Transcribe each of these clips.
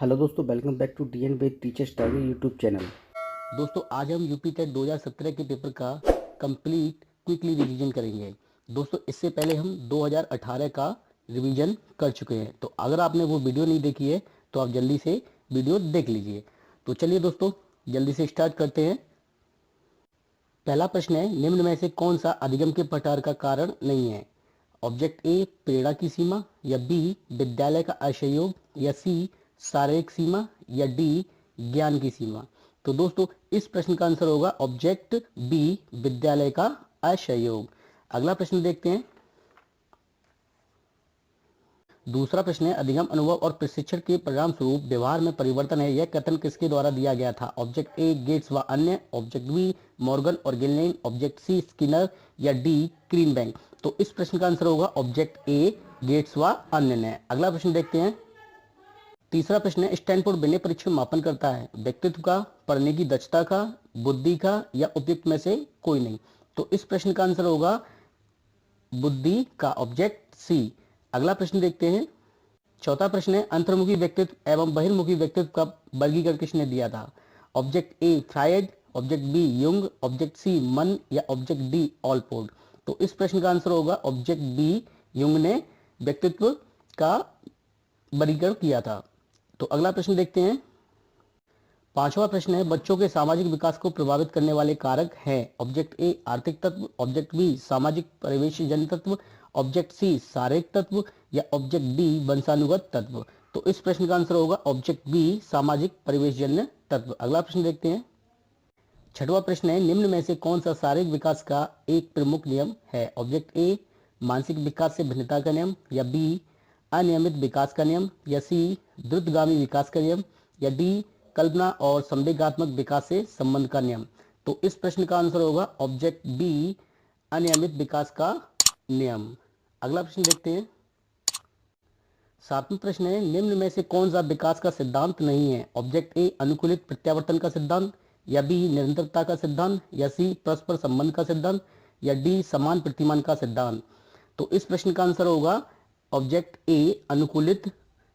Hello दोस्तों, welcome back to D N BEd teacher study YouTube channel. दोस्तों आज हम यूपी टेट 2017 के पेपर का कंप्लीट क्विकली रिवीजन करेंगे। दोस्तों इससे पहले हम 2018 का रिवीजन कर चुके हैं, तो अगर आपने वो वीडियो नहीं देखी है तो आप जल्दी से वीडियो देख लीजिए। तो चलिए दोस्तों जल्दी से स्टार्ट करते हैं। पहला प्रश्न है, निम्न में से कौन सा अधिगम के प्रचार का कारण नहीं है? ऑब्जेक्ट ए प्रेरणा की सीमा, या बी विद्यालय का असहयोग, या सी शारीरिक सीमा, या डी ज्ञान की सीमा। तो दोस्तों इस प्रश्न का आंसर होगा ऑब्जेक्ट बी विद्यालय का असहयोग। अगला प्रश्न देखते हैं। दूसरा प्रश्न है, अधिगम अनुभव और प्रशिक्षण के परिणाम स्वरूप व्यवहार में परिवर्तन है, यह कथन किसके द्वारा दिया गया था? ऑब्जेक्ट ए गेट्स व अन्य, ऑब्जेक्ट बी मॉर्गन और गिलनेन, ऑब्जेक्ट सी स्किनर, या डी ग्रीनबैंक। तो इस प्रश्न का आंसर होगा ऑब्जेक्ट ए गेट्स व अन्य ने। अगला प्रश्न देखते हैं। तीसरा प्रश्न है, स्टैनफोर्ड विनय परीक्षण मापन करता है व्यक्तित्व का, पढ़ने की दक्षता का, बुद्धि का, या उपयुक्त में से कोई नहीं। तो इस प्रश्न का आंसर होगा बुद्धि का, ऑब्जेक्ट सी। अगला प्रश्न देखते हैं। चौथा प्रश्न है, अंतर्मुखी व्यक्तित्व एवं बहिर्मुखी व्यक्तित्व का वर्गीकरण किसने दिया था? Object A Freud, object B Jung, object C मन, या ऑब्जेक्ट डी ऑलपोर्ट। तो इस प्रश्न का आंसर होगा ऑब्जेक्ट बी युंग ने व्यक्तित्व का वर्गीकरण किया था। तो अगला प्रश्न देखते हैं। पांचवा प्रश्न है, बच्चों के सामाजिक विकास को प्रभावित करने वाले कारक हैं? ऑब्जेक्ट ए आर्थिक तत्व, ऑब्जेक्ट बी सामाजिक परिवेशजन्य तत्व, ऑब्जेक्ट सी शारीरिक तत्व, या ऑब्जेक्ट डी वंशानुगत तत्व। तो इस प्रश्न का आंसर होगा ऑब्जेक्ट बी सामाजिक परिवेशजन्य तत्व। अगला प्रश्न देखते हैं। छठवां प्रश्न है, निम्न में से कौन सा शारीरिक विकास का एक प्रमुख नियम है? ऑब्जेक्ट ए मानसिक विकास से भिन्नता का नियम, या बी अनियमित विकास का नियम, या सी द्रुतगामी विकास का नियम, या डी कल्पना और संवेगात्मक विकास से संबंध का नियम। तो इस प्रश्न का आंसर होगा ऑब्जेक्ट बी अनियमित विकास का नियम। अगला प्रश्न देखते हैं। सातवां प्रश्न है, निम्न में से कौन सा विकास का सिद्धांत नहीं है? ऑब्जेक्ट ए अनुकूलित प्रत्यावर्तन का सिद्धांत, या बी निरंतरता का सिद्धांत, या सी परस्पर संबंध का सिद्धांत, या डी समान प्रतिमान का सिद्धांत। तो इस प्रश्न का आंसर होगा ऑब्जेक्ट ए अनुकूलित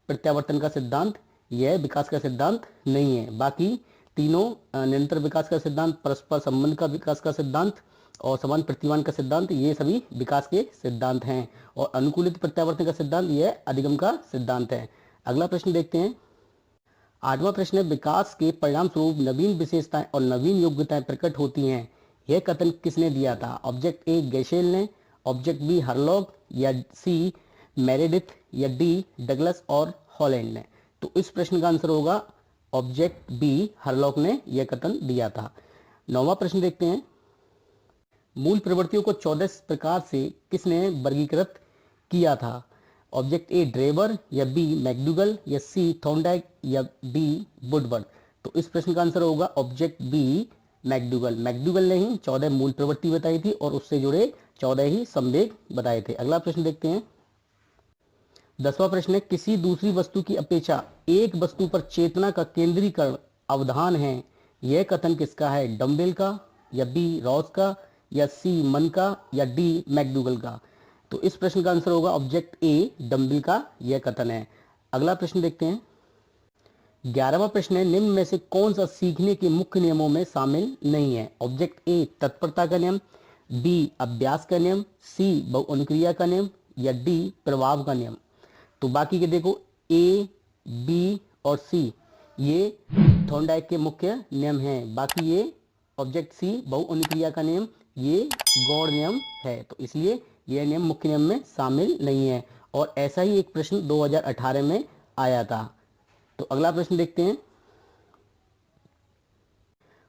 प्रत्यावर्तन का सिद्धांत। यह विकास का सिद्धांत नहीं है। बाकी तीनों निरंतर विकास का सिद्धांत, परस्पर संबंध का विकास का सिद्धांत और समान प्रतिमान का सिद्धांत, ये सभी विकास के सिद्धांत हैं। और अनुकूलित प्रत्यावर्तन का सिद्धांत यह अधिगम का सिद्धांत है। अगला प्रश्न देखते हैं। आठवां प्रश्न है, विकास के परिणाम स्वरूप नवीन विशेषताएं और नवीन योग्यताएं प्रकट होती हैं, यह कथन किसने दिया था? ऑब्जेक्ट ए गैशेल ने, ऑब्जेक्ट बी हरलॉग, या सी मेरेडिथ, या डी डगलस और हॉलैंड ने। तो इस प्रश्न का आंसर होगा ऑब्जेक्ट बी हरलॉग ने यह कथन दिया था। नौवां प्रश्न देखते हैं। मूल प्रवृत्तियों को 14 प्रकार से किसने वर्गीकृत किया था? ऑब्जेक्ट ए ड्रेवर, या बी मैकडूगल, या सी थॉर्नडाइक, या डी वुडवर्थ। तो इस प्रश्न का आंसर होगा ऑब्जेक्ट बी मैकडूगल। मैकडूगल ने ही 14 मूल प्रवृत्ति बताई थी और उससे जुड़े 14 ही संवेग बताए थे। अगला प्रश्न देखते हैं। 10वां प्रश्न है, किसी दूसरी वस्तु की अपेक्षा एक वस्तु पर चेतना का केंद्रीकरण अवधान है, यह कथन किसका है? डम्बेल का, या बी रॉस का, या सी मन का, या डी मैकडूगल का। तो इस प्रश्न का आंसर होगा ऑब्जेक्ट ए डम्बेल का यह कथन है। अगला प्रश्न देखते हैं। 11वां प्रश्न है, निम्न में से कौन सा सीखने के मुख्य नियमों में शामिल नहीं है? ऑब्जेक्ट ए तत्परता का नियम, बी अभ्यास का नियम, सी बहुअनुक्रिया का नियम, या डी प्रभाव का नियम। तो बाकी के देखो ए बी और सी ये थॉर्नडाइक के मुख्य नियम हैं। बाकी ये ऑब्जेक्ट सी बहुअनुक्रिया का नियम ये गौड़ नियम है, तो इसलिए यह नियम मुख्य नियम में शामिल नहीं है। और ऐसा ही एक प्रश्न 2018 में आया था। तो अगला प्रश्न देखते हैं।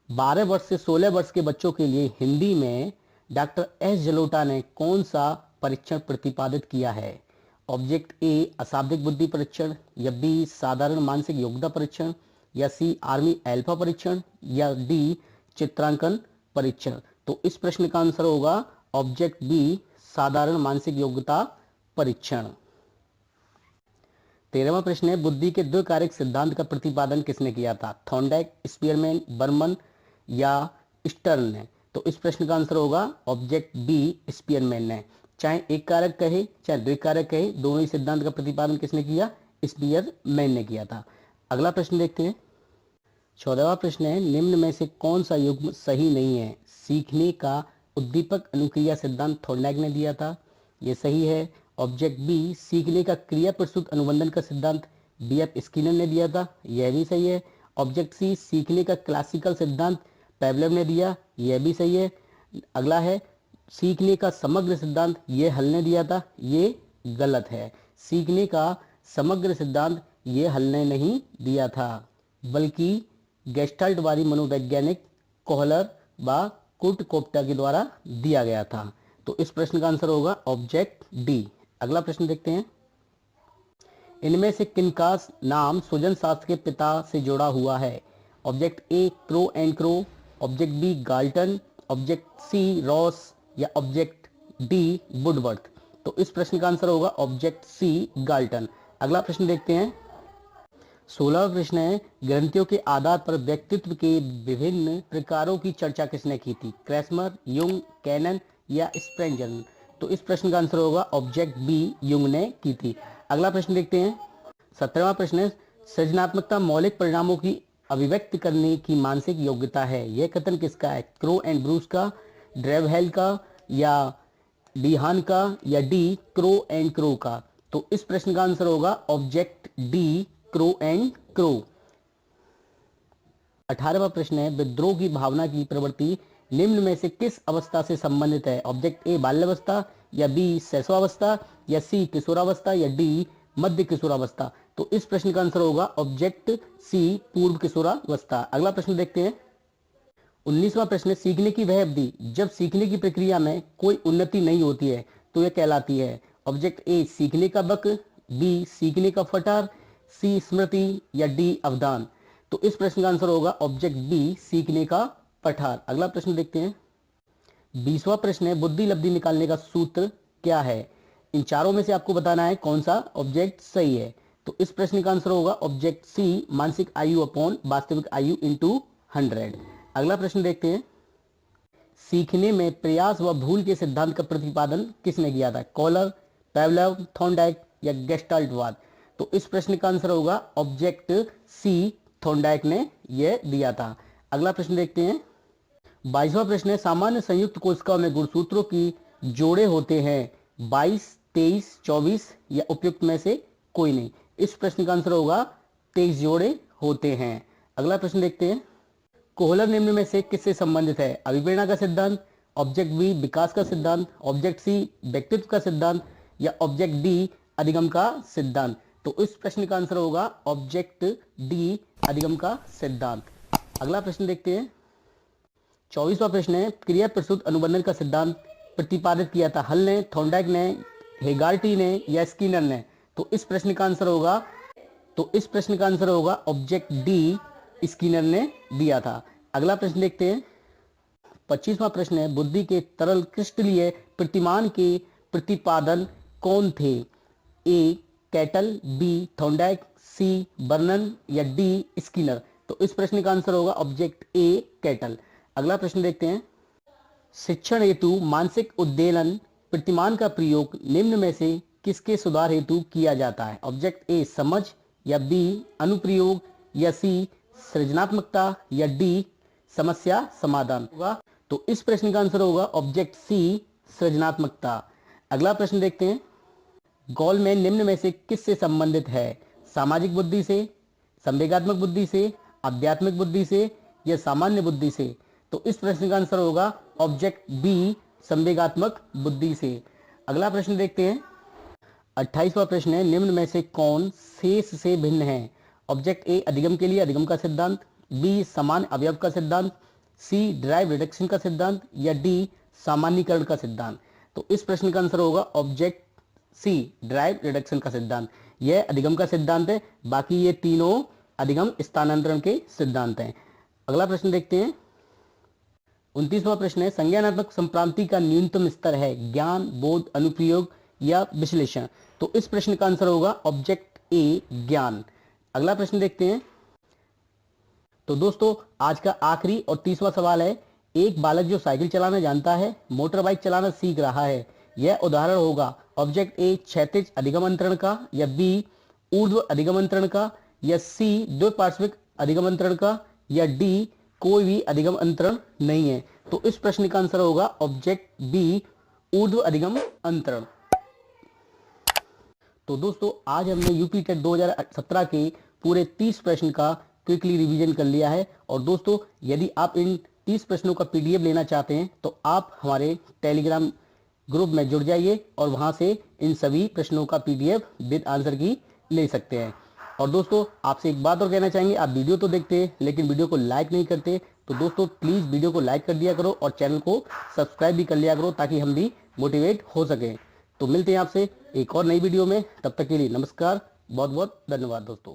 12 वर्ष से 16 वर्ष के बच्चों के लिए हिंदी में डॉक्टर एस जलोटा ने कौन सा परीक्षण प्रतिपादित किया है? ऑब्जेक्ट ए अशाब्दिक बुद्धि परीक्षण, या बी साधारण मानसिक योग्यता परीक्षण, या सी आर्मी अल्फा परीक्षण, या डी चित्रांकन परीक्षण। तो इस प्रश्न का आंसर होगा ऑब्जेक्ट बी साधारण मानसिक योग्यता परीक्षण। 13वां प्रश्न है, बुद्धि के द्विकारक सिद्धांत का प्रतिपादन किसने किया था? थॉर्नडाइक, स्पीयरमैन, बर्मन, या स्टर्न ने। तो इस प्रश्न का आंसर होगा ऑब्जेक्ट बी स्पीयरमैन ने। चाहे एक कारक कहे चाहे द्विकारक कहे, दोनों ही सिद्धांत का प्रतिपादन किसने किया? स्पीयरमैन ने किया था। अगला प्रश्न देखते हैं। 14वां प्रश्न है, निम्न में से कौन सा युग्म सही नहीं है? सीखने का उद्दीपक अनुक्रिया सिद्धांत थॉर्नडाइक ने दिया था, ये सही है। ऑब्जेक्ट बी, सीखने का क्रिया प्रस्तुत अनुबंधन का सिद्धांत बीएफ स्किनर ने दिया था, यह भी सही है। ऑब्जेक्ट सी, सीखने का क्लासिकल सिद्धांत पेवलोव ने दिया, यह भी सही है। अगला है सीखने का समग्र सिद्धांत, ये हल ने दिया था, ये गलत है। सीखने का समग्र सिद्धांत ये हल ने नहीं दिया था, बल्कि गेस्टाल्टवादी मनोवैज्ञानिक कोहलर व कुर्ट कोप्टा के द्वारा दिया गया था। तो इस प्रश्न का आंसर होगा ऑब्जेक्ट डी। अगला प्रश्न देखते हैं। इनमें से किनका नाम सुजन शास्त्र के पिता से जुड़ा हुआ है? Object A Crow and Crow, object B Galton, object C Ross या ऑब्जेक्ट डी वुडवर्थ। तो इस प्रश्न का आंसर होगा ऑब्जेक्ट सी गाल्टन। अगला प्रश्न देखते हैं। 16वां प्रश्न है, ग्रंथियों के आधार पर व्यक्तित्व के विभिन्न प्रकारों की चर्चा किसने की थी? क्रेसमर, युंग, कैनन या स्प्रेंजर। तो इस प्रश्न का आंसर होगा ऑब्जेक्ट बी, युंग ने की थी। अगला प्रश्न देखते हैं। 17वां प्रश्न है, सृजनात्मकता मौलिक परिणामों की अभिव्यक्त करने की मानसिक योग्यता है, यह कथन किसका है? क्रो एंड ब्रूस का, ड्रेवहेल का या डीहान का या डी क्रो एंड क्रो का। तो इस प्रश्न का आंसर होगा object D, Crow and Crow. 18वां प्रश्न है, विद्रोह की भावना की प्रवृत्ति निम्न में से किस अवस्था से संबंधित है? ऑब्जेक्ट ए बाल्यावस्था या बी शैशवावस्था या सी किशोरावस्था या डी मध्य किशोरावस्था। तो इस प्रश्न का आंसर होगा ऑब्जेक्ट सी, पूर्व किशोरावस्था। अगला प्रश्न देखते हैं। 19वां प्रश्न, सीखने की वह अवधि जब सीखने की प्रक्रिया में कोई उन्नति नहीं होती है तो यह कहलाती है? ऑब्जेक्ट ए सीखने का बक, बी सीखने का फटार, सी स्मृति या डी अवदान। तो इस प्रश्न का आंसर होगा ऑब्जेक्ट बी, सीखने का पठार। अगला प्रश्न देखते हैं। 20वां प्रश्न है, बुद्धि लब्धि निकालने का सूत्र क्या है? इन चारों में से आपको बताना है कौन सा ऑब्जेक्ट सही है। तो इस प्रश्न का आंसर होगा ऑब्जेक्ट सी, मानसिक आयु अपॉन वास्तविक आयु इंटू 100। अगला प्रश्न देखते हैं। सीखने में प्रयास व भूल के सिद्धांत का प्रतिपादन किसने किया था? कोहलर, पेवलोव, थॉर्नडाइक या गेस्टाल्टवाद। तो इस प्रश्न का आंसर होगा ऑब्जेक्ट सी, थॉर्नडाइक ने यह दिया था। अगला प्रश्न देखते हैं। 22वां प्रश्न है, सामान्य संयुक्त कोशिकाओं में गुणसूत्रों की जोड़े होते हैं 22, 23, 24 या उपयुक्त में से कोई नहीं। इस प्रश्न का आंसर होगा 23 जोड़े होते हैं। अगला प्रश्न देखते हैं। कोहलर निम्न में से किससे संबंधित है? अभिप्रेरणा का सिद्धांत, ऑब्जेक्ट बी विकास का सिद्धांत, ऑब्जेक्ट सी व्यक्तित्व का सिद्धांत या ऑब्जेक्ट डी अधिगम का सिद्धांत। तो इस प्रश्न का आंसर होगा ऑब्जेक्ट डी, अधिगम का सिद्धांत। अगला प्रश्न देखते हैं। 24वां प्रश्न है, क्रिया प्रस्तुत अनुबंधन का सिद्धांत प्रतिपादित किया था हल ने, थॉर्नडाइक ने, हेगार्टी ने या स्किनर ने। तो इस प्रश्न का आंसर होगा ऑब्जेक्ट डी, स्किनर ने दिया था। अगला प्रश्न देखते हैं। 25वां प्रश्न है, बुद्धि के तरल क्रिस्टलीय प्रतिमान के प्रतिपादन कौन थे? ए कैटल, बी थॉर्नडाइक, सी बर्नन या डी स्किनर। तो इस प्रश्न का आंसर होगा ऑब्जेक्ट ए कैटल। अगला प्रश्न देखते हैं। शिक्षण हेतु मानसिक उद्दीलन प्रतिमान का प्रयोग निम्न में से किसके सुधार हेतु किया जाता है? ऑब्जेक्ट ए समझ या बी अनुप्रयोग या सी सृजनात्मकता या डी समस्या समाधान होगा। तो इस प्रश्न का आंसर होगा ऑब्जेक्ट सी, सृजनात्मकता। अगला प्रश्न देखते हैं। गोलमैन निम्न में से किससे संबंधित है? सामाजिक बुद्धि से, संवेगात्मक बुद्धि से, आध्यात्मिक बुद्धि से या सामान्य बुद्धि से। तो इस प्रश्न का आंसर होगा ऑब्जेक्ट बी, संवेगात्मक बुद्धि से। अगला प्रश्न देखते हैं। 28वां प्रश्न है, निम्न में से कौन शेष से भिन्न है? ऑब्जेक्ट ए अधिगम के लिए अधिगम का सिद्धांत, बी समान अवयव का सिद्धांत, सी ड्राइव रिडक्शन का सिद्धांत या डी सामान्यीकरण का सिद्धांत। तो इस प्रश्न का आंसर होगा ऑब्जेक्ट सी, ड्राइव रिडक्शन का सिद्धांत। यह अधिगम का सिद्धांत है, बाकी ये तीनों अधिगम स्थानांतरण के सिद्धांत हैं। अगला प्रश्न देखते हैं। 29वां प्रश्न है, संज्ञानात्मक संप्रांति का न्यूनतम स्तर है ज्ञान, बोध, अनुप्रयोग या विश्लेषण। तो इस प्रश्न का आंसर होगा ऑब्जेक्ट ए, ज्ञान। अगला प्रश्न देखते हैं। तो दोस्तों आज का आखिरी और 30वां सवाल है, एक बालक जो साइकिल चलाना जानता है, मोटर बाइक चलाना सीख रहा है, यह उदाहरण होगा ऑब्जेक्ट ए क्षैतिज अधिगम अंतरण का या बी ऊर्ध्व अधिगम अंतरण का या सी द्विपार्श्विक अधिगम अंतरण का, या डी कोई भी अधिगम अंतरण नहीं है। तो इस प्रश्न का आंसर होगा ऑब्जेक्ट बी, ऊर्ध्व अधिगम अंतरण। तो दोस्तों आज हमने यूपी टेट 2017 के पूरे 30 प्रश्न का क्विकली रिवीजन कर लिया है। और दोस्तों यदि आप इन 30 प्रश्नों का पीडीएफ लेना चाहते हैं तो आप हमारे टेलीग्राम ग्रुप में जुड़ जाइए और वहां से इन सभी प्रश्नों का पीडीएफ विद आंसर की ले सकते हैं। और दोस्तों आपसे एक बात और कहना चाहेंगे, आप वीडियो तो देखते हैं लेकिन वीडियो को लाइक नहीं करते, तो दोस्तों प्लीज़ वीडियो को लाइक कर दिया करो और चैनल को सब्सक्राइब भी कर लिया करो ताकि हम भी मोटिवेट हो सकें। तो मिलते हैं आपसे एक और नई वीडियो में, तब तक के लिए नमस्कार, बहुत बहुत धन्यवाद दोस्तों।